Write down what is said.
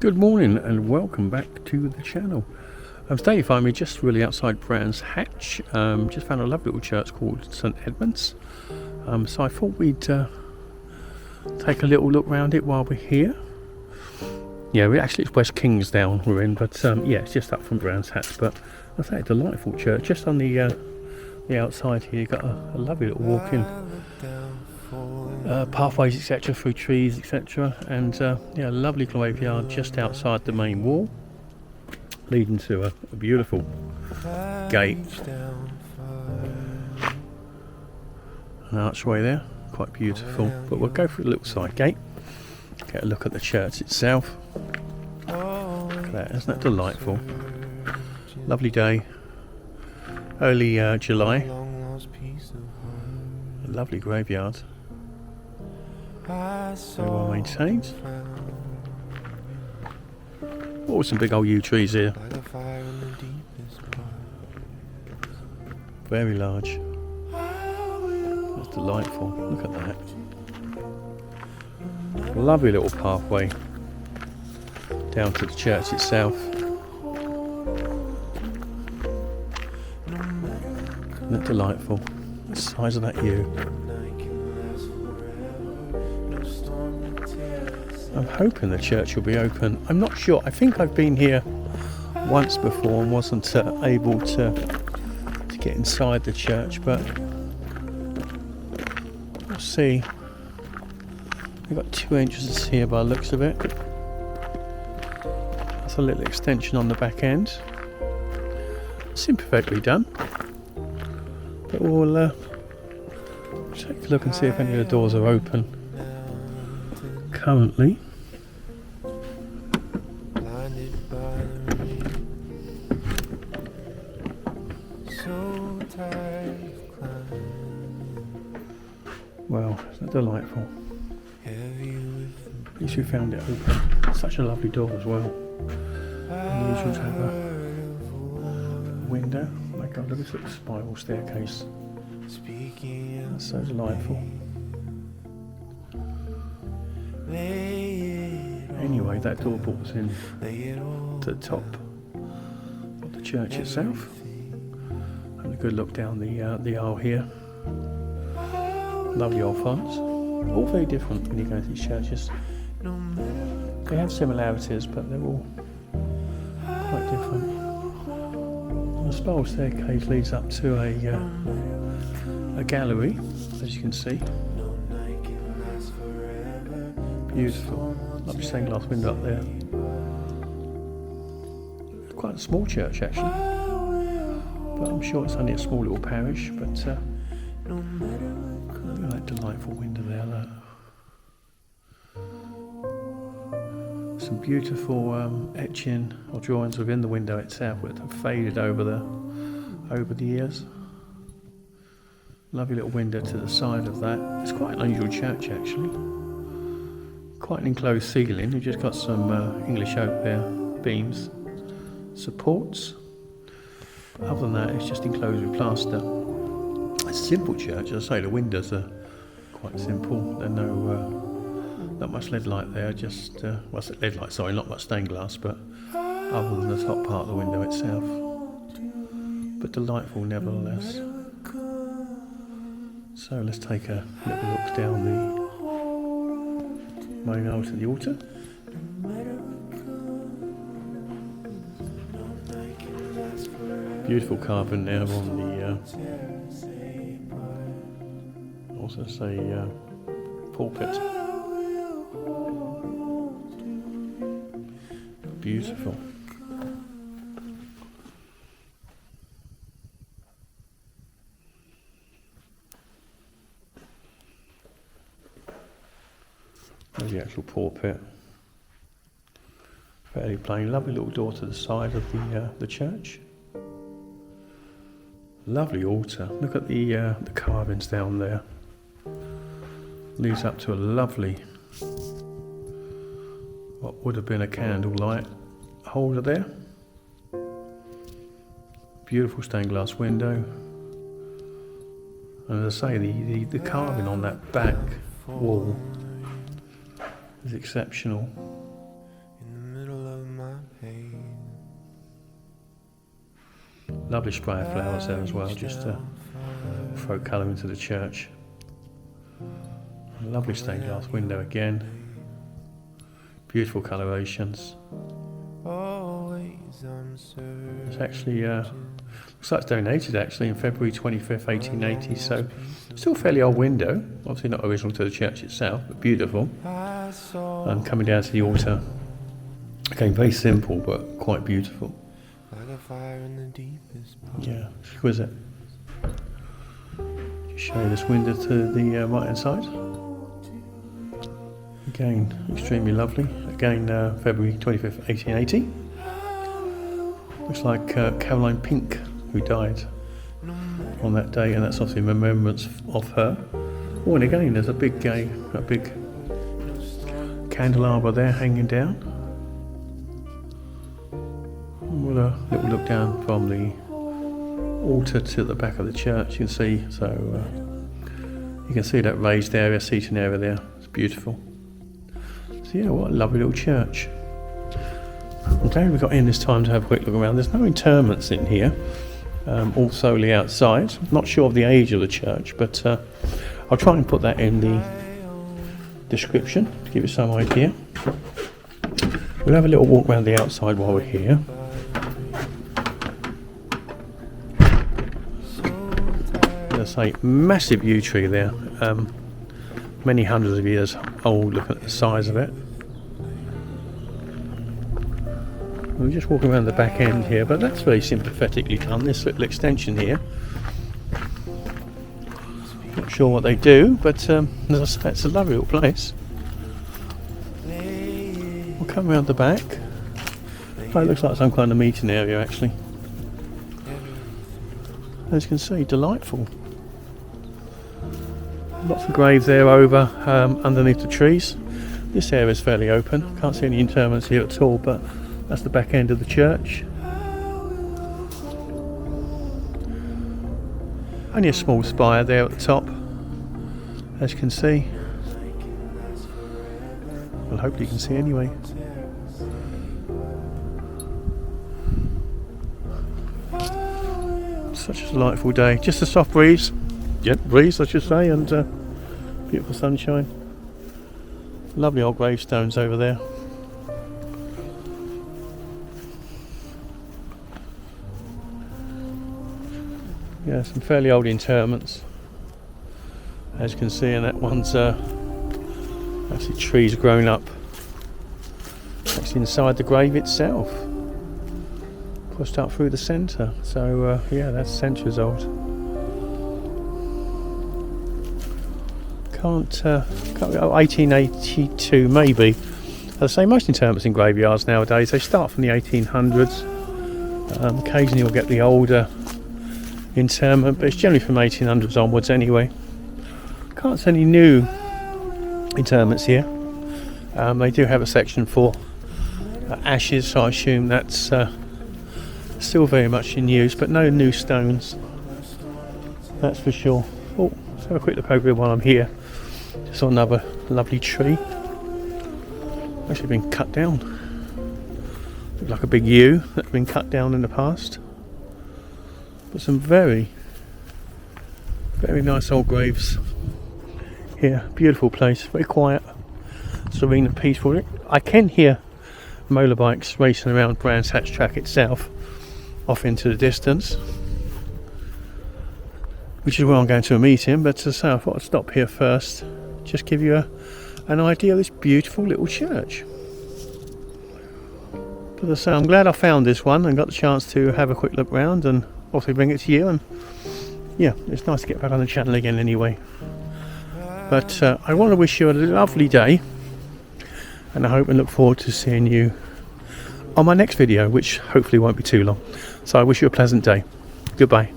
Good morning and welcome back to the channel. Today you find me just really outside Brands Hatch. Just found a lovely little church called St Edmunds. So I thought we'd take a little look around it while we're here. Yeah, it's West Kingsdown we're in, but yeah, it's just up from Brands Hatch. But I say a delightful church. Just on the outside here, you've got a lovely little walk-in. Pathways, etc., through trees, etc., and yeah, a lovely graveyard just outside the main wall, leading to a beautiful gate, an archway there, quite beautiful. But we'll go through the little side gate, get a look at the church itself. Look at that, isn't that delightful? Lovely day, early July. A lovely graveyard. Very well maintained. Oh, some big old yew trees here. Very large. That's delightful. Look at that. Lovely little pathway down to the church itself. Isn't that delightful? The size of that yew. I'm hoping the church will be open. I'm not sure. I think I've been here once before and wasn't able to get inside the church, but we'll see. We've got two entrances here by the looks of it. That's a little extension on the back end. It's imperfectly done, but we'll take a look and see if any of the doors are open currently. Well, isn't that delightful? At least we found it open. Such a lovely door as well. Unusual to have a window. Oh my god, look at this little spiral staircase. That's so delightful. Anyway, that door brought us in to the top of the church itself. And a good look down the aisle here. Lovely old fonts. All very different when you go to these churches. They have similarities, but they're all quite different. And the spiral staircase leads up to a gallery, as you can see. Beautiful. Lovely stained glass window up there. It's quite a small church actually, but I'm sure it's only a small little parish. But look at that delightful window there. Some beautiful etching or drawings within the window itself, which have faded over the years. Lovely little window to the side of that. It's quite an unusual church actually. Quite an enclosed ceiling. You've just got some English oak there, beams, supports. But other than that, it's just enclosed with plaster. It's a simple church, as I say. The windows are quite simple. There's not much lead light there. Just lead light. Sorry, not much stained glass, but other than the top part of the window itself. But delightful nevertheless. So let's take a little look down the main aisle to the altar. Beautiful carving there on the also say pulpit. Beautiful. There's the actual pulpit. Fairly plain. Lovely little door to the side of the church. Lovely altar. Look at the carvings down there. Leads up to a lovely, what would have been a candlelight holder there. Beautiful stained glass window. And as I say, the carving on that back wall is exceptional. Lovely spray of flowers there as well, just to throw colour into the church. A lovely stained glass window again. Beautiful colorations. It's actually looks like it's donated actually in February 25th, 1880, so still a fairly old window. Obviously not original to the church itself, but beautiful. And coming down to the altar, again very simple but quite beautiful. Yeah, exquisite. Just show you this window to the right hand side. Again, extremely lovely. Again, February 25th, 1880. Looks like Caroline Pink, who died on that day, and that's obviously a remembrance of her. Oh, and again, there's a big candelabra there hanging down. With a little look down from the altar to the back of the church, you can see. So you can see that raised area, seating area there. It's beautiful. So yeah, what a lovely little church. I'm glad we got in this time to have a quick look around. There's no interments in here, all solely outside. I'm not sure of the age of the church, but I'll try and put that in the description to give you some idea. We'll have a little walk around the outside while we're here. As I say, massive yew tree there, many hundreds of years old. Look at the size of it. We're just walking around the back end here, but that's very sympathetically done, this little extension here. Not sure what they do, but as I say, it's a lovely little place. We'll come around the back. Oh, it looks like some kind of meeting area actually. As you can see, delightful. Lots of graves there over underneath the trees. This area is fairly open. Can't see any interments here at all, but that's the back end of the church. Only a small spire there at the top, as you can see. Well, hopefully you can see anyway. Such a delightful day. Just a soft breeze. Gentle breeze, I should say, and beautiful sunshine. Lovely old gravestones over there. Yeah, some fairly old interments, as you can see, and that one's actually trees grown up actually inside the grave itself, pushed up through the centre. So yeah, that's centuries old. Can't 1882 maybe. As I say, most interments in graveyards nowadays, they start from the 1800s. Occasionally you'll get the older interment, but it's generally from 1800s onwards anyway. Can't see any new interments here. They do have a section for ashes, so I assume that's still very much in use, but no new stones, that's for sure. Oh, let's have a quick look over here while I'm here. Just saw another lovely tree, actually been cut down. Looks like a big yew that's been cut down in the past. But some very nice old graves here. Beautiful place, very quiet, serene and peaceful. I can hear motorbikes racing around Brands Hatch track itself off into the distance, which is where I'm going to a meeting, but as I say, I thought I'd stop here first, just give you an idea of this beautiful little church. But as I say, I'm glad I found this one and got the chance to have a quick look round and also bring it to you, and yeah, it's nice to get back on the channel again anyway. But I want to wish you a lovely day, and I hope and look forward to seeing you on my next video, which hopefully won't be too long. So I wish you a pleasant day. Goodbye.